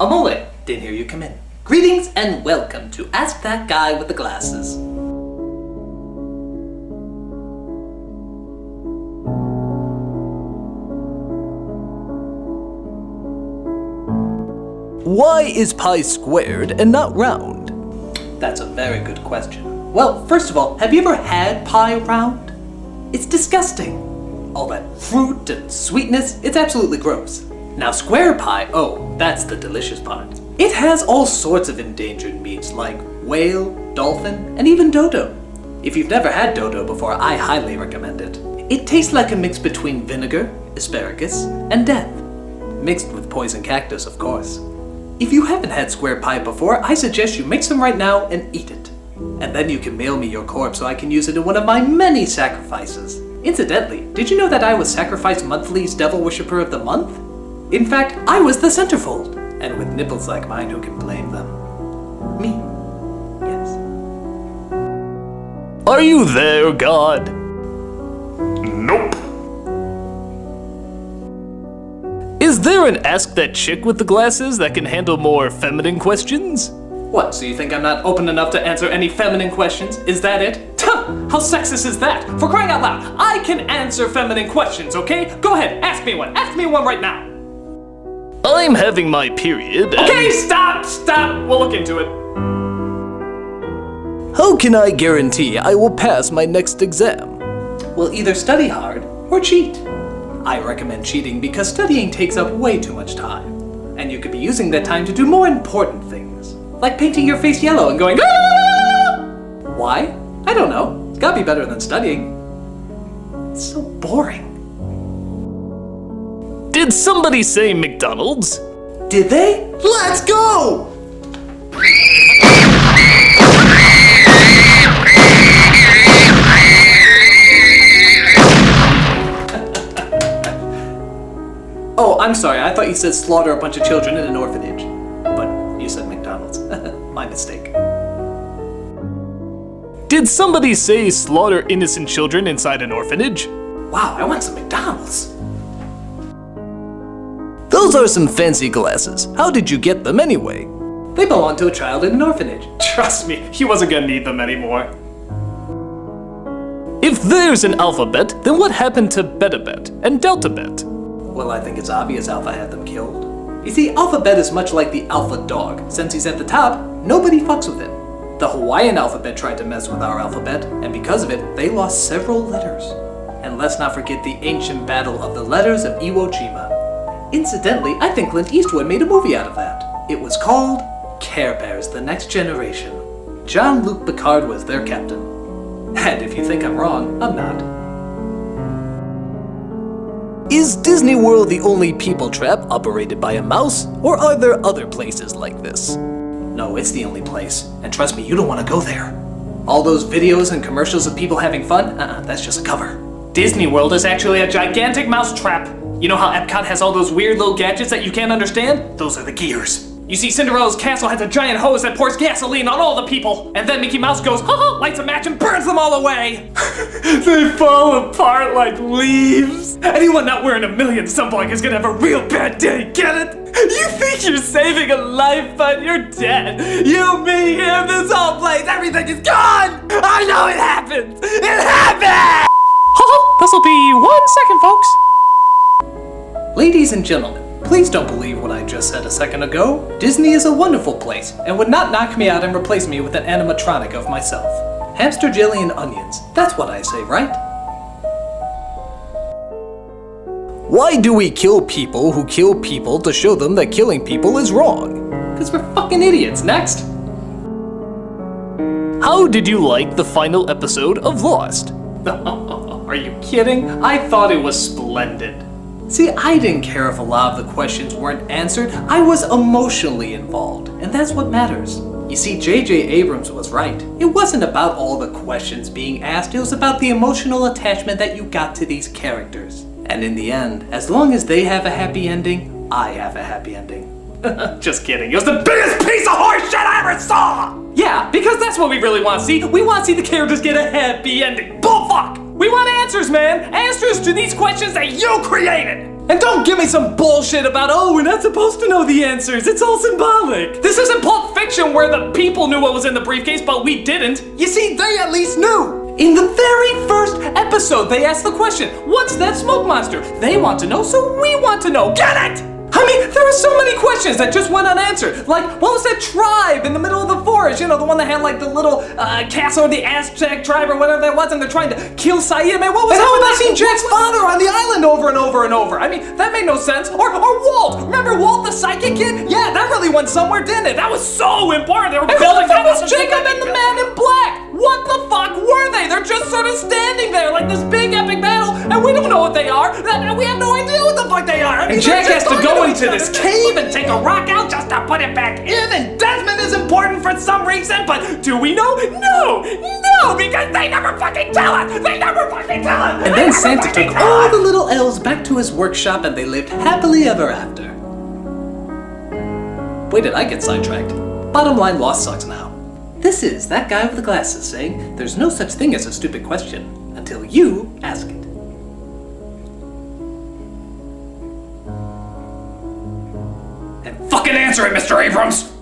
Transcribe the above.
Amole, didn't hear you come in. Greetings and welcome to Ask That Guy with the Glasses. Why is pi squared and not round? That's a very good question. Well, first of all, have you ever had pie round? It's disgusting. All that fruit and sweetness, it's absolutely gross. Now square pie, oh, that's the delicious part. It has all sorts of endangered meats like whale, dolphin, and even dodo. If you've never had dodo before, I highly recommend it. It tastes like a mix between vinegar, asparagus, and death. Mixed with poison cactus, of course. If you haven't had square pie before, I suggest you make some right now and eat it. And then you can mail me your corpse so I can use it in one of my many sacrifices. Incidentally, did you know that I was Sacrifice Monthly's Devil Worshipper of the Month? In fact, I was the centerfold. And with nipples like mine, who can blame them? Me. Yes. Are you there, God? Nope. Is there an Ask That Chick with the Glasses that can handle more feminine questions? What, so you think I'm not open enough to answer any feminine questions? Is that it? How sexist is that? For crying out loud, I can answer feminine questions, okay? Go ahead, ask me one. Ask me one right now. I'm having my period and... Okay, stop! We'll look into it. How can I guarantee I will pass my next exam? Well, either study hard or cheat. I recommend cheating because studying takes up way too much time. And you could be using that time to do more important things. Like painting your face yellow and going, "Ah!" Why? I don't know. It's gotta be better than studying. It's so boring. Did somebody say McDonald's? Did they? Let's go! Oh, I'm sorry. I thought you said slaughter a bunch of children in an orphanage. But you said McDonald's. My mistake. Did somebody say slaughter innocent children inside an orphanage? Wow, I want some McDonald's. Those are some fancy glasses. How did you get them anyway? They belong to a child in an orphanage. Trust me, he wasn't gonna need them anymore. If there's an alphabet, then what happened to Betabet and Deltabet? Well, I think it's obvious Alpha had them killed. You see, Alphabet is much like the alpha dog. Since he's at the top, nobody fucks with him. The Hawaiian alphabet tried to mess with our alphabet, and because of it, they lost several letters. And let's not forget the ancient battle of the letters of Iwo Jima. Incidentally, I think Clint Eastwood made a movie out of that. It was called Care Bears: The Next Generation. Jean-Luc Picard was their captain. And if you think I'm wrong, I'm not. Is Disney World the only people trap operated by a mouse, or are there other places like this? No, it's the only place. And trust me, you don't want to go there. All those videos and commercials of people having fun, that's just a cover. Disney World is actually a gigantic mouse trap. You know how Epcot has all those weird little gadgets that you can't understand? Those are the gears. You see, Cinderella's castle has a giant hose that pours gasoline on all the people. And then Mickey Mouse goes, ha, lights a match and burns them all away. They fall apart like leaves. Anyone not wearing a million sunblock is gonna have a real bad day, get it? You think you're saving a life, but you're dead. You, me, him, this whole place, everything is gone. I know it happens. It happened! This'll be 1 second, folks. Ladies and gentlemen, please don't believe what I just said a second ago. Disney is a wonderful place and would not knock me out and replace me with an animatronic of myself. Hamster jelly and onions, that's what I say, right? Why do we kill people who kill people to show them that killing people is wrong? Because we're fucking idiots. Next. How did you like the final episode of Lost? Are you kidding? I thought it was splendid. See, I didn't care if a lot of the questions weren't answered. I was emotionally involved, and that's what matters. You see, J.J. Abrams was right. It wasn't about all the questions being asked, it was about the emotional attachment that you got to these characters. And in the end, as long as they have a happy ending, I have a happy ending. Just kidding, it was the biggest piece of horse shit I ever saw! Yeah, because that's what we really want to see. We want to see the characters get a happy ending. Bullfuck! We want answers, man! Answers to these questions that you created! And don't give me some bullshit about, oh, we're not supposed to know the answers. It's all symbolic. This isn't Pulp Fiction where the people knew what was in the briefcase, but we didn't. You see, they at least knew. In the very first episode, they asked the question, what's that smoke monster? They want to know, so we want to know. Get it? I mean, there were so many questions that just went unanswered. Like, what was that tribe in the middle of the forest? You know, the one that had like the little castle of the Aztec tribe or whatever that was, and they're trying to kill Saeed. Man, what was that? I seen Jack's father on the island over and over and over. I mean, that made no sense. Or Walt. Remember Walt the psychic kid? Yeah, that really went somewhere, didn't it? That was so important. They were building that. Was Jacob and the man in black? What the fuck were they? They're just sort of standing there like this big epic battle, and we don't know what they are. We have no idea what the fuck they are. I mean, and Jack has to go into this cave and take a rock out just to put it back in, and Desmond is important for some reason, but do we know? No, because they never fucking tell us. And then Santa took all the little elves back to his workshop, and they lived happily ever after. Wait, did I get sidetracked? Bottom line, lost sucks now. This is that guy with the glasses saying, there's no such thing as a stupid question until you ask it. And fucking answer it, Mr. Abrams!